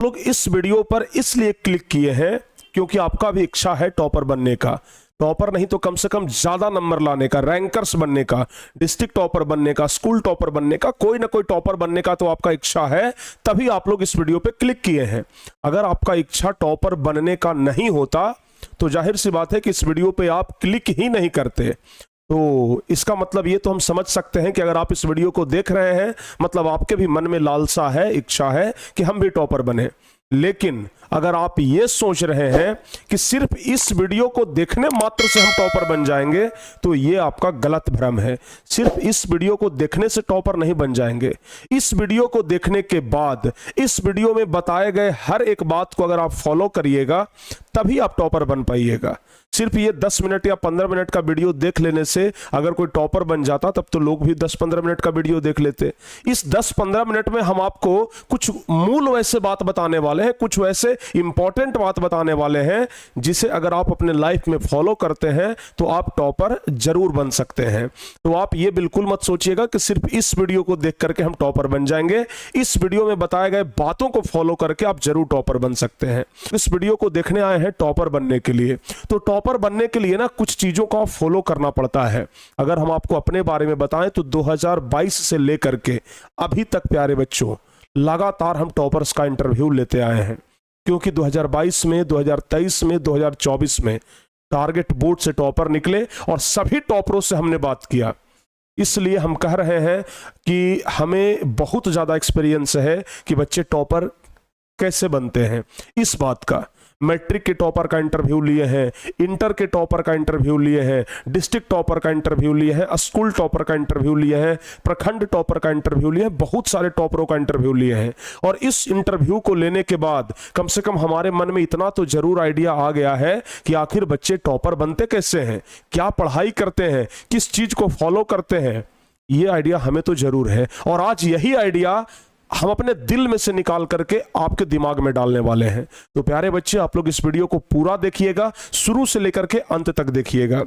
लोग इस वीडियो पर इसलिए क्लिक किए हैं क्योंकि आपका भी इच्छा है टॉपर बनने का। टॉपर नहीं तो कम से कम ज्यादा नंबर लाने का, रैंकर्स बनने का, डिस्ट्रिक्ट टॉपर बनने का, स्कूल टॉपर बनने का, कोई ना कोई टॉपर बनने का तो आपका इच्छा है, तभी आप लोग इस वीडियो पे क्लिक किए हैं। अगर आपका इच्छा टॉपर बनने का नहीं होता तो जाहिर सी बात है कि इस वीडियो पे आप क्लिक ही नहीं करते। तो इसका मतलब ये तो हम समझ सकते हैं कि अगर आप इस वीडियो को देख रहे हैं मतलब आपके भी मन में लालसा है, इच्छा है कि हम भी टॉपर बने। लेकिन अगर आप ये सोच रहे हैं कि सिर्फ इस वीडियो को देखने मात्र से हम टॉपर बन जाएंगे तो ये आपका गलत भ्रम है। सिर्फ इस वीडियो को देखने से टॉपर नहीं बन जाएंगे। इस वीडियो को देखने के बाद इस वीडियो में बताए गए हर एक बात को अगर आप फॉलो करिएगा तभी आप टॉपर बन पाइएगा। सिर्फ ये 10 मिनट या 15 मिनट का वीडियो देख लेने से अगर कोई टॉपर बन जाता तब तो लोग भी 10-15 मिनट का वीडियो देख लेते। इस 10-15 मिनट में हम आपको कुछ मूल वैसे बात बताने वाले हैं, कुछ वैसे इंपॉर्टेंट बात बताने वाले हैं जिसे अगर आप अपने लाइफ में फॉलो करते हैं तो आप टॉपर जरूर बन सकते हैं। तो आप ये बिल्कुल मत सोचिएगा कि सिर्फ इस वीडियो को देख करके हम टॉपर बन जाएंगे। इस वीडियो में बताए गए बातों को फॉलो करके आप जरूर टॉपर बन सकते हैं। इस वीडियो को देखने आए हैं टॉपर बनने के लिए, तो टॉपर बनने के लिए ना कुछ चीजों का फॉलो करना पड़ता है। अगर हम आपको अपने बारे में बताएं तो 2022 से लेकर के अभी तक प्यारे बच्चों लगातार हम टॉपर्स का इंटरव्यू लेते आए हैं, क्योंकि 2022 में, 2023 में, 2024 में टारगेट बोर्ड से टॉपर निकले और सभी टॉपरों से हमने बात किया। इसलिए हम कह रहे हैं कि हमें बहुत ज्यादा एक्सपीरियंस है कि बच्चे टॉपर कैसे बनते हैं। इस बात का मैट्रिक के टॉपर का इंटरव्यू लिए हैं, इंटर के टॉपर का इंटरव्यू लिए हैं, डिस्ट्रिक्ट टॉपर का इंटरव्यू लिए हैं, स्कूल टॉपर का इंटरव्यू लिए हैं, प्रखंड टॉपर का इंटरव्यू लिए हैं, बहुत सारे टॉपरों का इंटरव्यू लिए हैं। और इस इंटरव्यू को लेने के बाद कम से कम हमारे मन में इतना तो जरूर आइडिया आ गया है कि आखिर बच्चे टॉपर बनते कैसे हैं, क्या पढ़ाई करते हैं, किस चीज को फॉलो करते हैं, ये आइडिया हमें तो जरूर है। और आज यही आइडिया हम अपने दिल में से निकाल करके आपके दिमाग में डालने वाले हैं। तो प्यारे बच्चे आप लोग इस वीडियो को पूरा देखिएगा, शुरू से लेकर के अंत तक देखिएगा।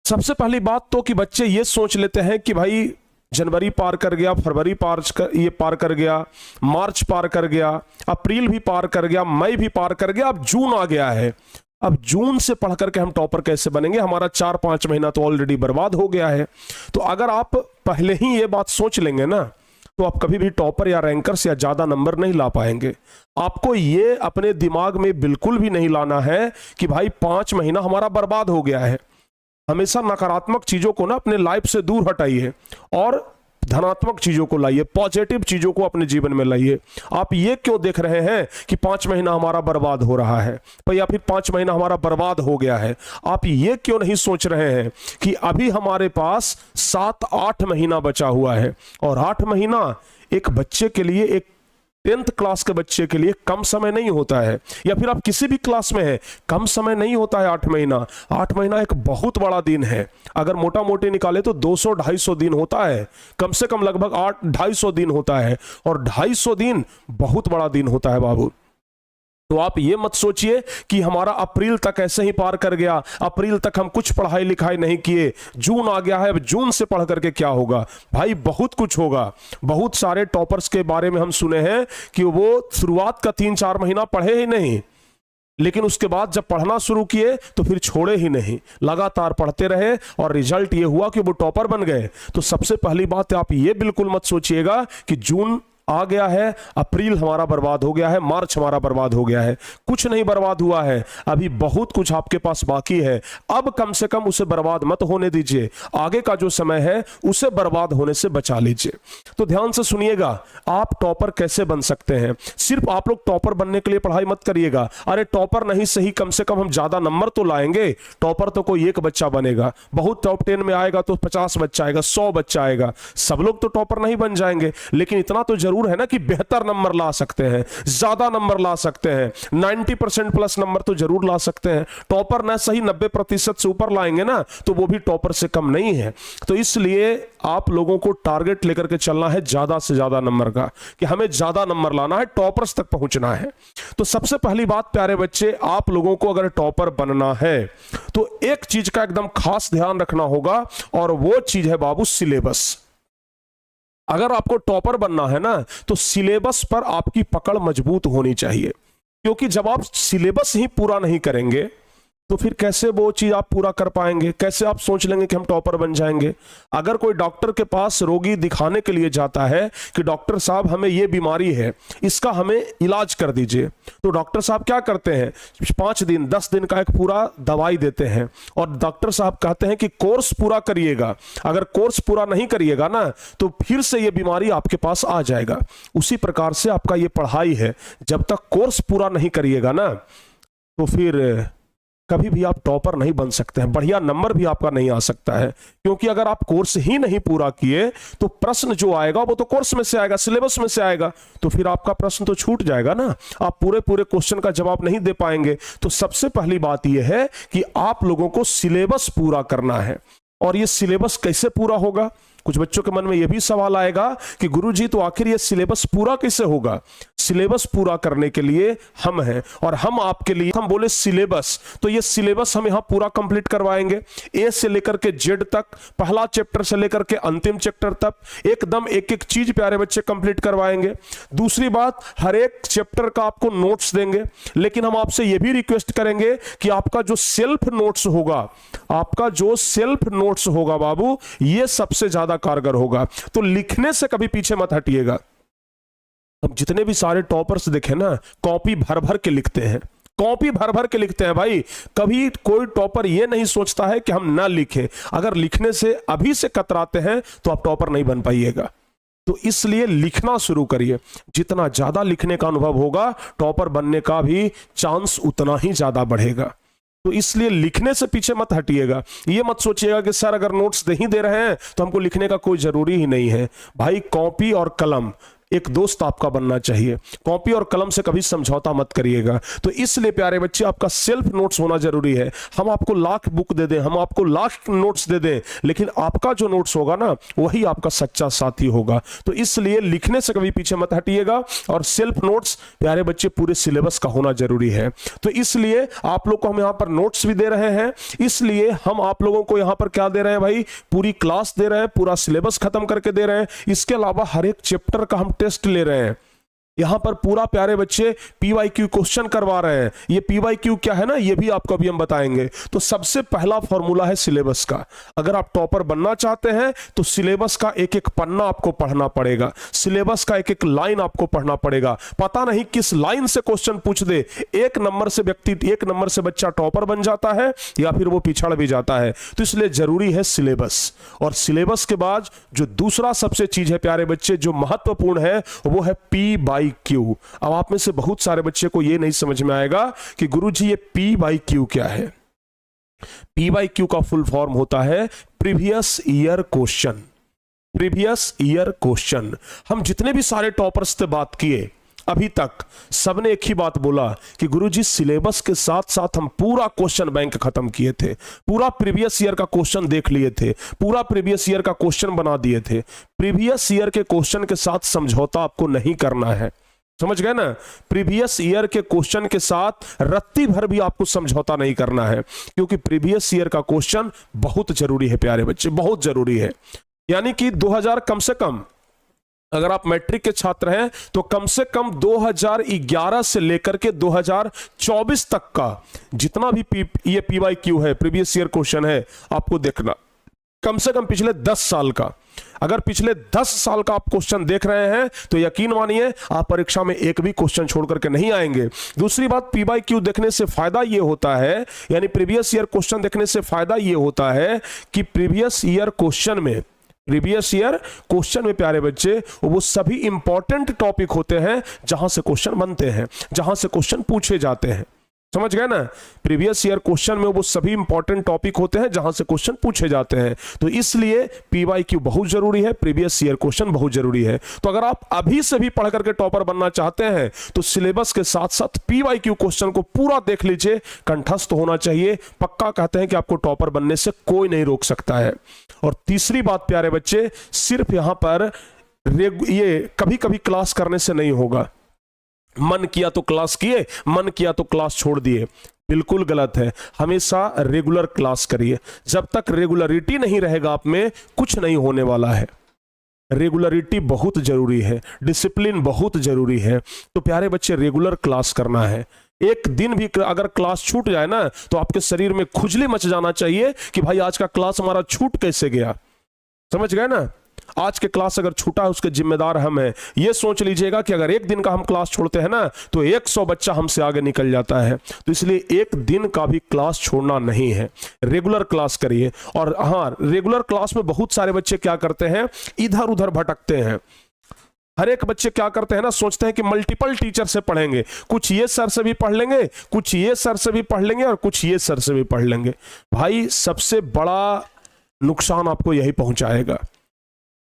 सबसे पहली बात तो कि बच्चे ये सोच लेते हैं कि भाई जनवरी पार कर गया, फरवरी पार कर गया, मार्च पार कर गया, अप्रैल भी पार कर गया, मई भी पार कर गया, अब जून आ गया है। अब जून से पढ़ करके हम टॉपर कैसे बनेंगे, हमारा 4-5 महीना तो ऑलरेडी बर्बाद हो गया है। तो अगर आप पहले ही ये बात सोच लेंगे ना तो आप कभी भी टॉपर या रैंकर्स या ज्यादा नंबर नहीं ला पाएंगे। आपको ये अपने दिमाग में बिल्कुल भी नहीं लाना है कि भाई 5 महीना हमारा बर्बाद हो गया है। हमेशा नकारात्मक चीजों को ना अपने लाइफ से दूर हटाइए और धनात्मक चीजों को लाइए, पॉजिटिव चीजों को अपने जीवन में लाइए। आप ये क्यों देख रहे हैं कि 5 महीना हमारा बर्बाद हो रहा है या फिर 5 महीना हमारा बर्बाद हो गया है? आप ये क्यों नहीं सोच रहे हैं कि अभी हमारे पास 7-8 महीना बचा हुआ है और 8 महीना एक बच्चे के लिए, एक 10th क्लास के बच्चे के लिए कम समय नहीं होता है, या फिर आप किसी भी क्लास में हैं कम समय नहीं होता है 8 महीना। 8 महीना एक बहुत बड़ा दिन है। अगर मोटा मोटी निकाले तो 200-250 दिन होता है, कम से कम लगभग 250 दिन होता है, और 250 दिन बहुत बड़ा दिन होता है बाबू। तो आप ये मत सोचिए कि हमारा अप्रैल तक ऐसे ही पार कर गया, अप्रैल तक हम कुछ पढ़ाई लिखाई नहीं किए, जून आ गया है, अब जून से पढ़ करके क्या होगा। भाई बहुत कुछ होगा। बहुत सारे टॉपर्स के बारे में हम सुने हैं कि वो शुरुआत का 3-4 महीना पढ़े ही नहीं, लेकिन उसके बाद जब पढ़ना शुरू किए तो फिर छोड़े ही नहीं, लगातार पढ़ते रहे और रिजल्ट ये हुआ कि वो टॉपर बन गए। तो सबसे पहली बात आप ये बिल्कुल मत सोचिएगा कि जून आ गया है, अप्रैल हमारा बर्बाद हो गया है, मार्च हमारा बर्बाद हो गया है। कुछ नहीं बर्बाद हुआ है, अभी बहुत कुछ आपके पास बाकी है। अब कम से कम उसे बर्बाद मत होने दीजिए, आगे का जो समय है उसे बर्बाद होने से बचा लीजिए। तो ध्यान से सुनिएगा, आप टॉपर कैसे बन सकते हैं। सिर्फ आप लोग टॉपर बनने के लिए पढ़ाई मत करिएगा। अरे टॉपर नहीं सही, कम से कम हम ज्यादा नंबर तो लाएंगे। टॉपर तो कोई एक बच्चा बनेगा, बहुत टॉप 10 में आएगा तो 50 बच्चा आएगा, 100 बच्चा आएगा। सब लोग तो टॉपर नहीं बन जाएंगे, लेकिन इतना तो जरूर है ना कि बेहतर नंबर ला सकते हैं, ज्यादा नंबर ला सकते हैं, 90% प्लस नंबर तो जरूर ला सकते हैं। टॉपर ना सही 90% से ऊपर लाएंगे ना तो वो भी टॉपर से कम नहीं है। तो इसलिए आप लोगों को टारगेट लेकर के चलना है ज्यादा से ज्यादा नंबर का, कि हमें ज्यादा नंबर लाना है, टॉपर्स तक पहुंचना है। तो सबसे पहली बात प्यारे बच्चे, आप लोगों को अगर टॉपर बनना है तो एक चीज का एकदम खास ध्यान रखना होगा और वो चीज है बाबू सिलेबस। अगर आपको टॉपर बनना है ना, तो सिलेबस पर आपकी पकड़ मजबूत होनी चाहिए, क्योंकि जब आप सिलेबस ही पूरा नहीं करेंगे तो फिर कैसे वो चीज आप पूरा कर पाएंगे, कैसे आप सोच लेंगे कि हम टॉपर बन जाएंगे। अगर कोई डॉक्टर के पास रोगी दिखाने के लिए जाता है कि डॉक्टर साहब हमें ये बीमारी है, इसका हमें इलाज कर दीजिए, तो डॉक्टर साहब क्या करते हैं, 5 दिन 10 दिन का एक पूरा दवाई देते हैं और डॉक्टर साहब कहते हैं कि कोर्स पूरा करिएगा। अगर कोर्स पूरा नहीं करिएगा ना, तो फिर से ये बीमारी आपके पास आ जाएगा। उसी प्रकार से आपका ये पढ़ाई है, जब तक कोर्स पूरा नहीं करिएगा ना, तो फिर कभी भी आप टॉपर नहीं बन सकते हैं, बढ़िया नंबर भी आपका नहीं आ सकता है। क्योंकि अगर आप कोर्स ही नहीं पूरा किए तो प्रश्न जो आएगा वो तो कोर्स में से आएगा, सिलेबस में से आएगा, तो फिर आपका प्रश्न तो छूट जाएगा ना, आप पूरे पूरे क्वेश्चन का जवाब नहीं दे पाएंगे। तो सबसे पहली बात यह है कि आप लोगों को सिलेबस पूरा करना है। और ये सिलेबस कैसे पूरा होगा? कुछ बच्चों के मन में यह भी सवाल आएगा कि गुरुजी तो आखिर ये सिलेबस पूरा कैसे होगा? सिलेबस पूरा करने के लिए हम हैं, और हम आपके लिए, हम बोले सिलेबस, तो ये सिलेबस हम यहां पूरा कंप्लीट करवाएंगे, ए से लेकर के जेड तक, पहला चैप्टर से लेकर के अंतिम चैप्टर तक, एकदम एक एक चीज प्यारे बच्चे कंप्लीट करवाएंगे। दूसरी बात, हर एक चैप्टर का आपको नोट्स देंगे, लेकिन हम आपसे यह भी रिक्वेस्ट करेंगे कि आपका जो सेल्फ नोट्स होगा, आपका जो सेल्फ नोट्स होगा बाबू, यह सबसे ज्यादा कारगर होगा। तो लिखने से कभी पीछे मत हटिएगा। अब जितने भी सारे टॉपर्स देखे ना, कॉपी भर भर के लिखते हैं, कॉपी भर भर के लिखते हैं भाई। कभी कोई टॉपर ये नहीं सोचता है कि हम ना लिखें। अगर लिखने से अभी से कतराते हैं तो आप टॉपर नहीं बन पाइएगा। तो इसलिए लिखना शुरू करिए। जितना ज्यादा लिखने का अनुभव होगा, टॉपर बनने का भी चांस उतना ही ज्यादा बढ़ेगा। तो इसलिए लिखने से पीछे मत हटिएगा। ये मत सोचिएगा कि सर अगर नोट्स नहीं दे रहे हैं तो हमको लिखने का कोई जरूरी ही नहीं है। भाई कॉपी और कलम एक दोस्त आपका बनना चाहिए, कॉपी और कलम से कभी समझौता मत करिएगा। तो इसलिए प्यारे बच्चे, आपका सेल्फ नोट्स होना जरूरी है। हम आपको लाख बुक दे दें, हम आपको लाख नोट्स दे दें, लेकिन आपका जो नोट्स होगा ना, वही आपका सच्चा साथी होगा। तो इसलिए लिखने से कभी पीछे मत हटिएगा, और सेल्फ नोट्स प्यारे बच्चे पूरे सिलेबस का होना जरूरी है। तो इसलिए आप लोग को हम यहां पर नोट्स भी दे रहे हैं, इसलिए हम आप लोगों को यहां पर क्या दे रहे हैं भाई, पूरी क्लास दे रहे हैं, पूरा सिलेबस खत्म करके दे रहे हैं। इसके अलावा हर एक चैप्टर का हम टेस्ट ले रहे हैं। यहां पर पूरा प्यारे बच्चे पीवाईक्यू क्वेश्चन करवा रहे हैं। ये पीवाईक्यू क्या है ना, ये भी आपको अभी हम बताएंगे। तो सबसे पहला फॉर्मूला है सिलेबस का। अगर आप टॉपर बनना चाहते हैं तो सिलेबस का एक एक पन्ना आपको पढ़ना पड़ेगा, सिलेबस का एक एक लाइन आपको पढ़ना पड़ेगा। पता नहीं किस लाइन से क्वेश्चन पूछ दे, 1 नंबर से व्यक्ति, 1 नंबर से बच्चा टॉपर बन जाता है या फिर वो पिछड़ भी जाता है। तो इसलिए जरूरी है सिलेबस। और सिलेबस के बाद जो दूसरा सबसे चीज है प्यारे बच्चे, जो महत्वपूर्ण है, वो है P/Q। अब आप में से बहुत सारे बच्चे को यह नहीं समझ में आएगा कि गुरुजी ये P/Q क्या है। P/Q का फुल फॉर्म होता है previous year question. Previous year question. हम जितने भी सारे टॉपर्स से बात किए अभी तक, सबने एक ही बात बोला कि गुरुजी सिलेबस के साथ साथ हम पूरा क्वेश्चन बैंक खत्म किए थे, पूरा प्रीवियस ईयर का क्वेश्चन देख लिए थे, पूरा प्रीवियस ईयर का क्वेश्चन बना दिए थे। प्रीवियस ईयर के क्वेश्चन के साथ समझौता आपको नहीं करना है, समझ गए ना। प्रीवियस ईयर के क्वेश्चन के साथ रत्ती भर भी आपको समझौता नहीं करना है, क्योंकि प्रीवियस ईयर का क्वेश्चन बहुत जरूरी है प्यारे बच्चे, बहुत जरूरी है। यानी कि 2000 कम से कम, अगर आप मैट्रिक के छात्र हैं तो कम से कम 2011 से लेकर के 2024 तक का जितना भी ये PYQ है, प्रीवियस ईयर क्वेश्चन है, आपको देखना। कम से कम पिछले 10 साल का। अगर पिछले 10 साल का आप क्वेश्चन देख रहे हैं तो यकीन मानिए आप परीक्षा में एक भी क्वेश्चन छोड़ करके नहीं आएंगे। दूसरी बात, PYQ देखने से फायदा यह होता है, यानी प्रीवियस ईयर क्वेश्चन देखने से फायदा यह होता है कि प्रीवियस ईयर क्वेश्चन में प्यारे बच्चे वो सभी इंपॉर्टेंट टॉपिक होते हैं जहां से क्वेश्चन बनते हैं, जहां से क्वेश्चन पूछे जाते हैं। समझ गए ना। प्रीवियस ईयर क्वेश्चन में वो सभी इंपॉर्टेंट टॉपिक होते हैं जहां से क्वेश्चन पूछे जाते हैं। तो इसलिए PYQ बहुत जरूरी है, प्रीवियस ईयर क्वेश्चन बहुत जरूरी है। तो अगर आप अभी से भी पढ़ करके टॉपर बनना चाहते हैं तो सिलेबस के साथ साथ PYQ क्वेश्चन को पूरा देख लीजिए, कंठस्थ होना चाहिए। पक्का कहते हैं कि आपको टॉपर बनने से कोई नहीं रोक सकता है। और तीसरी बात प्यारे बच्चे, सिर्फ यहां पर ये कभी कभी क्लास करने से नहीं होगा। मन किया तो क्लास किए, मन किया तो क्लास छोड़ दिए, बिल्कुल गलत है। हमेशा रेगुलर क्लास करिए। जब तक रेगुलरिटी नहीं रहेगा आप में, कुछ नहीं होने वाला है। रेगुलरिटी बहुत जरूरी है, डिसिप्लिन बहुत जरूरी है। तो प्यारे बच्चे रेगुलर क्लास करना है। एक दिन भी अगर क्लास छूट जाए ना तो आपके शरीर में खुजली मच जाना चाहिए कि भाई आज का क्लास हमारा छूट कैसे गया। समझ गए ना? आज के क्लास अगर छूटा है उसके जिम्मेदार हम हैं। ये सोच लीजिएगा कि अगर एक दिन का हम क्लास छोड़ते हैं ना तो 100 बच्चा हमसे आगे निकल जाता है। तो इसलिए एक दिन का भी क्लास छोड़ना नहीं है, रेगुलर क्लास करिए। और हाँ, रेगुलर क्लास में बहुत सारे बच्चे क्या करते हैं, इधर उधर भटकते हैं। हर एक बच्चे क्या करते हैं ना, सोचते हैं कि मल्टीपल टीचर से पढ़ेंगे, कुछ ये सर से भी पढ़ लेंगे, कुछ ये सर से भी पढ़ लेंगे और कुछ ये सर से भी पढ़ लेंगे। भाई सबसे बड़ा नुकसान आपको यही पहुंचाएगा।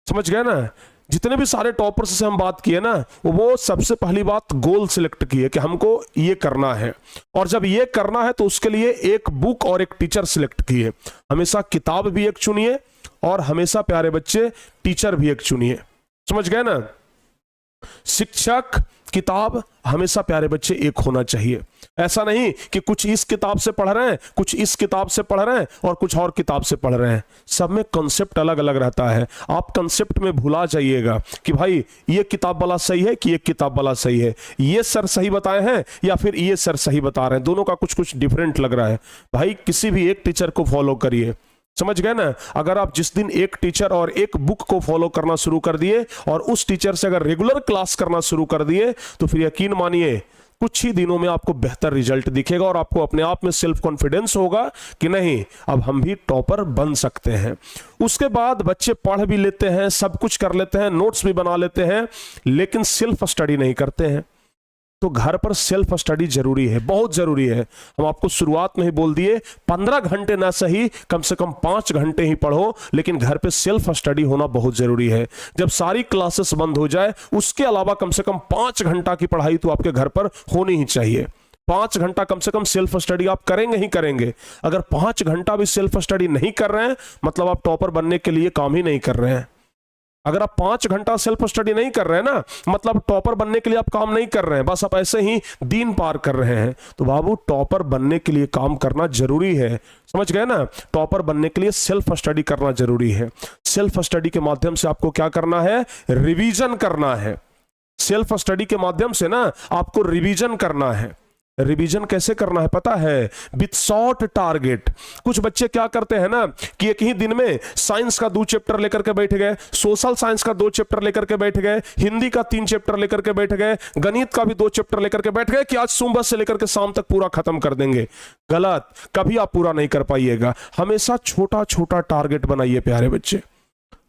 समझ गए ना? जितने भी सारे टॉपर्स से हम बात किए ना, वो सबसे पहली बात गोल सिलेक्ट किए कि हमको ये करना है, और जब ये करना है तो उसके लिए एक बुक और एक टीचर सिलेक्ट किए। हमेशा किताब भी एक चुनिए और हमेशा प्यारे बच्चे टीचर भी एक चुनिए। समझ गए ना? शिक्षक, किताब हमेशा प्यारे बच्चे एक होना चाहिए। ऐसा नहीं कि कुछ इस किताब से पढ़ रहे हैं, कुछ इस किताब से पढ़ रहे हैं और कुछ और किताब से पढ़ रहे हैं। सब में कॉन्सेप्ट अलग अलग रहता है। आप कॉन्सेप्ट में भुला जाइएगा कि भाई ये किताब वाला सही है कि ये किताब वाला सही है, ये सर सही बताए हैं या फिर ये सर सही बता रहे हैं, दोनों का कुछ कुछ डिफरेंट लग रहा है। भाई किसी भी एक टीचर को फॉलो करिए। समझ गए ना? अगर आप जिस दिन एक टीचर और एक बुक को फॉलो करना शुरू कर दिए और उस टीचर से अगर रेगुलर क्लास करना शुरू कर दिए तो फिर यकीन मानिए कुछ ही दिनों में आपको बेहतर रिजल्ट दिखेगा और आपको अपने आप में सेल्फ कॉन्फिडेंस होगा कि नहीं, अब हम भी टॉपर बन सकते हैं। उसके बाद बच्चे पढ़ भी लेते हैं, सब कुछ कर लेते हैं, नोट्स भी बना लेते हैं, लेकिन सेल्फ स्टडी नहीं करते हैं। तो घर पर सेल्फ स्टडी जरूरी है, बहुत जरूरी है। हम आपको शुरुआत में ही बोल दिए 15 घंटे ना सही, कम से कम 5 घंटे ही पढ़ो, लेकिन घर पे सेल्फ स्टडी होना बहुत जरूरी है। जब सारी क्लासेस बंद हो जाए उसके अलावा कम से कम 5 घंटा की पढ़ाई तो आपके घर पर होनी ही चाहिए। 5 घंटा कम से कम सेल्फ स्टडी आप करेंगे ही करेंगे। अगर 5 घंटा भी सेल्फ स्टडी नहीं कर रहे हैं मतलब आप टॉपर बनने के लिए काम ही नहीं कर रहे हैं। अगर आप 5 घंटा सेल्फ स्टडी नहीं कर रहे हैं ना मतलब टॉपर बनने के लिए आप काम नहीं कर रहे हैं, बस आप ऐसे ही दिन पार कर रहे हैं। तो बाबू टॉपर बनने के लिए काम करना जरूरी है। समझ गए ना? टॉपर बनने के लिए सेल्फ स्टडी करना जरूरी है। सेल्फ स्टडी के माध्यम से आपको क्या करना है, रिवीजन करना है। सेल्फ स्टडी के माध्यम से ना आपको रिवीजन करना है। रिवीजन कैसे करना है पता है? With short target. कुछ बच्चे क्या करते हैं ना कि एक ही दिन में साइंस का 2 चैप्टर लेकर के बैठ गए, सोशल साइंस का 2 चैप्टर लेकर के बैठ गए, हिंदी का 3 चैप्टर लेकर के बैठ गए, गणित का भी 2 चैप्टर लेकर के बैठ गए कि आज सुबह से लेकर के शाम तक पूरा खत्म कर देंगे। गलत, कभी आप पूरा नहीं कर पाइएगा। हमेशा छोटा छोटा टारगेट बनाइए प्यारे बच्चे,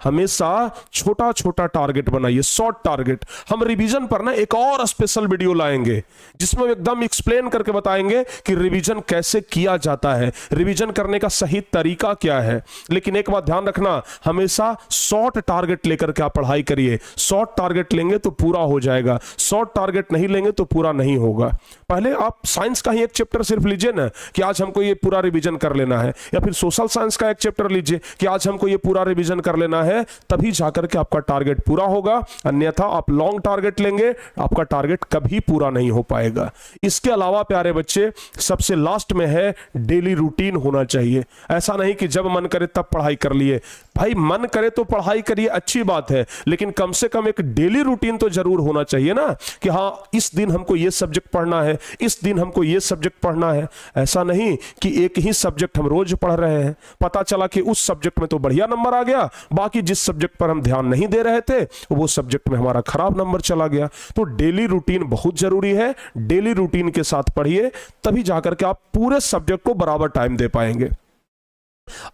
हमेशा छोटा छोटा टारगेट बनाइए, शॉर्ट टारगेट। हम रिवीजन पर ना एक और स्पेशल वीडियो लाएंगे जिसमें एकदम एक्सप्लेन करके बताएंगे कि रिवीजन कैसे किया जाता है, रिवीजन करने का सही तरीका क्या है। लेकिन एक बात ध्यान रखना, हमेशा शॉर्ट टारगेट लेकर के आप पढ़ाई करिए। शॉर्ट टारगेट लेंगे तो पूरा हो जाएगा, शॉर्ट टारगेट नहीं लेंगे तो पूरा नहीं होगा। पहले आप साइंस का ही एक चैप्टर सिर्फ लीजिए ना कि आज हमको ये पूरा रिवीजन कर लेना है, या फिर सोशल साइंस का एक चैप्टर लीजिए कि आज हमको ये पूरा रिवीजन कर लेना है, तभी जाकर के आपका टारगेट पूरा होगा। अन्यथा आप लॉन्ग टारगेट लेंगे, आपका टारगेट कभी पूरा नहीं हो पाएगा। इसके अलावा प्यारे बच्चे सबसे लास्ट में है डेली रूटीन होना चाहिए। ऐसा नहीं कि जब मन करे तब पढ़ाई कर लिए। भाई मन करे तो पढ़ाई करिए, अच्छी बात है, लेकिन कम से कम एक डेली रूटीन तो जरूर होना चाहिए ना कि हाँ इस दिन हमको ये सब्जेक्ट पढ़ना है, इस दिन हमको ये सब्जेक्ट पढ़ना है। ऐसा नहीं कि एक ही सब्जेक्ट हम रोज पढ़ रहे हैं, पता चला कि उस सब्जेक्ट में तो बढ़िया नंबर आ गया, बाकी जिस सब्जेक्ट पर हम ध्यान नहीं दे रहे थे वो सब्जेक्ट में हमारा खराब नंबर चला गया। तो डेली रूटीन बहुत जरूरी है। डेली रूटीन के साथ पढ़िए, तभी जाकर के आप पूरे सब्जेक्ट को बराबर टाइम दे पाएंगे।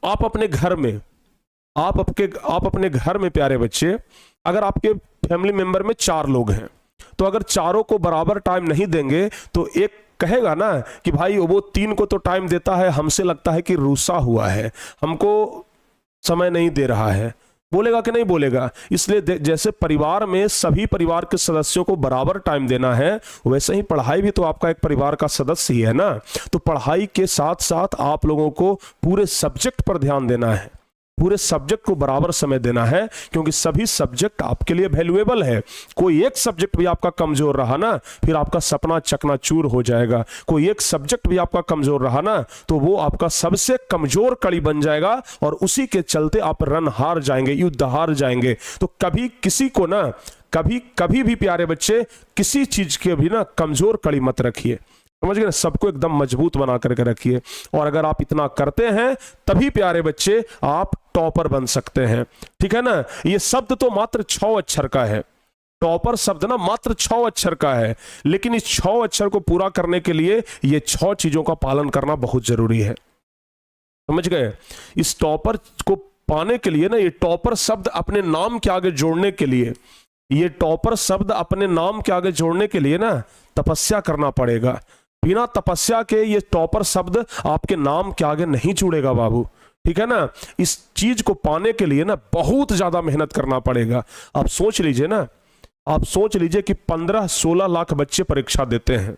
आप अपने घर में आप अपने घर में प्यारे बच्चे, अगर आपके फैमिली मेंबर में 4 लोग हैं तो अगर चारों को बराबर टाइम नहीं देंगे तो एक कहेगा ना कि भाई वो 3 को तो टाइम देता है, हमसे लगता है कि रूसा हुआ है, हमको समय नहीं दे रहा है। बोलेगा कि नहीं बोलेगा? इसलिए जैसे परिवार में सभी परिवार के सदस्यों को बराबर टाइम देना है, वैसे ही पढ़ाई भी तो आपका एक परिवार का सदस्य ही है ना। तो पढ़ाई के साथ साथ आप लोगों को पूरे सब्जेक्ट पर ध्यान देना है। पूरे सब्जेक्ट को बराबर समय देना है, क्योंकि सभी सब्जेक्ट आपके लिए वैल्यूएबल है। कोई एक सब्जेक्ट भी आपका कमजोर रहा ना, फिर आपका सपना चकनाचूर हो जाएगा। कोई एक सब्जेक्ट भी आपका कमजोर रहा ना, तो वो आपका सबसे कमजोर कड़ी बन जाएगा और उसी के चलते आप रन हार जाएंगे, युद्ध हार जाएंगे। तो कभी किसी को ना, कभी भी प्यारे बच्चे किसी चीज के भी ना कमजोर कड़ी मत रखिए, समझ गए ना, सबको एकदम मजबूत बना करके रखिए। और अगर आप इतना करते हैं तभी प्यारे बच्चे आप टॉपर बन सकते हैं, ठीक है ना। ये शब्द तो मात्र 6 अक्षर का है, टॉपर शब्द ना मात्र 6 अक्षर का है, लेकिन इस 6 अक्षर को पूरा करने के लिए ये 6 चीजों का पालन करना बहुत जरूरी है, समझ गए। इस टॉपर को पाने के लिए ना, ये टॉपर शब्द अपने नाम के आगे जोड़ने के लिए, ये टॉपर शब्द अपने नाम के आगे जोड़ने के लिए ना तपस्या करना पड़ेगा। बिना तपस्या के ये टॉपर शब्द आपके नाम के आगे नहीं जुड़ेगा बाबू, ठीक है ना। इस चीज को पाने के लिए ना बहुत ज्यादा मेहनत करना पड़ेगा। आप सोच लीजिए ना, आप सोच लीजिए कि 15-16 लाख बच्चे परीक्षा देते हैं,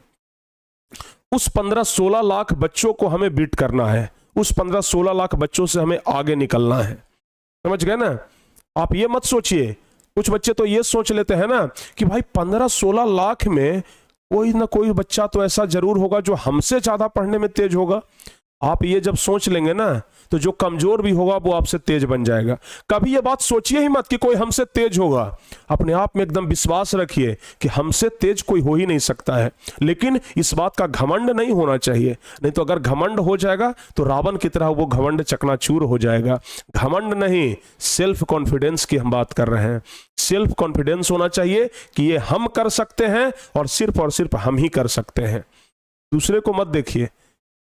उस 15-16 लाख बच्चों को हमें बीट करना है, उस 15-16 लाख बच्चों से हमें आगे निकलना है, समझ गए ना। आप ये मत सोचिए, कुछ बच्चे तो ये सोच लेते हैं ना कि भाई 15-16 लाख में कोई ना कोई बच्चा तो ऐसा जरूर होगा जो हमसे ज्यादा पढ़ने में तेज होगा। आप ये जब सोच लेंगे ना, तो जो कमजोर भी होगा वो आपसे तेज बन जाएगा। कभी ये बात सोचिए ही मत कि कोई हमसे तेज होगा, अपने आप में एकदम विश्वास रखिए कि हमसे तेज कोई हो ही नहीं सकता है। लेकिन इस बात का घमंड नहीं होना चाहिए, नहीं तो अगर घमंड हो जाएगा तो रावण की तरह वो घमंड चकनाचूर हो जाएगा। घमंड नहीं, सेल्फ कॉन्फिडेंस की हम बात कर रहे हैं। सेल्फ कॉन्फिडेंस होना चाहिए कि ये हम कर सकते हैं और सिर्फ हम ही कर सकते हैं। दूसरे को मत देखिए,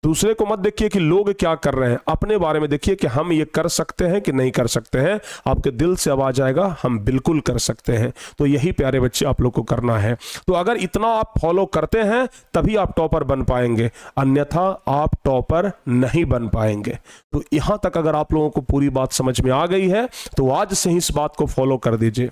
दूसरे को मत देखिए कि लोग क्या कर रहे हैं, अपने बारे में देखिए कि हम ये कर सकते हैं कि नहीं कर सकते हैं। आपके दिल से आवाज आएगा हम बिल्कुल कर सकते हैं। तो यही प्यारे बच्चे आप लोग को करना है। तो अगर इतना आप फॉलो करते हैं तभी आप टॉपर बन पाएंगे, अन्यथा आप टॉपर नहीं बन पाएंगे। तो यहां तक अगर आप लोगों को पूरी बात समझ में आ गई है तो आज से ही इस बात को फॉलो कर दीजिए,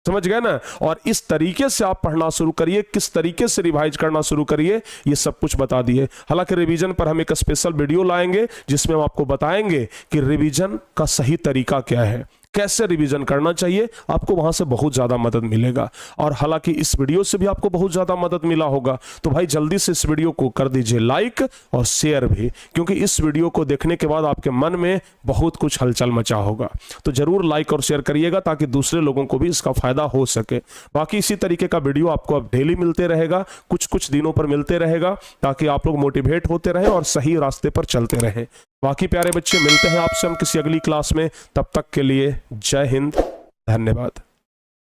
समझ गए ना। और इस तरीके से आप पढ़ना शुरू करिए, किस तरीके से रिवाइज करना शुरू करिए, ये सब कुछ बता दिए। हालांकि रिवीजन पर हम एक स्पेशल वीडियो लाएंगे जिसमें हम आपको बताएंगे कि रिवीजन का सही तरीका क्या है, कैसे रिवीजन करना चाहिए। आपको वहां से बहुत ज्यादा मदद मिलेगा। और हालांकि इस वीडियो से भी आपको बहुत ज्यादा मदद मिला होगा, तो भाई जल्दी से इस वीडियो को कर दीजिए लाइक और शेयर भी, क्योंकि इस वीडियो को देखने के बाद आपके मन में बहुत कुछ हलचल मचा होगा। तो जरूर लाइक और शेयर करिएगा ताकि दूसरे लोगों को भी इसका फायदा हो सके। बाकी इसी तरीके का वीडियो आपको अब डेली मिलते रहेगा, कुछ कुछ दिनों पर मिलते रहेगा, ताकि आप लोग मोटिवेट होते रहे और सही रास्ते पर चलते रहे। बाकी प्यारे बच्चे, मिलते हैं आपसे हम किसी अगली क्लास में। तब तक के लिए जय हिंद, धन्यवाद।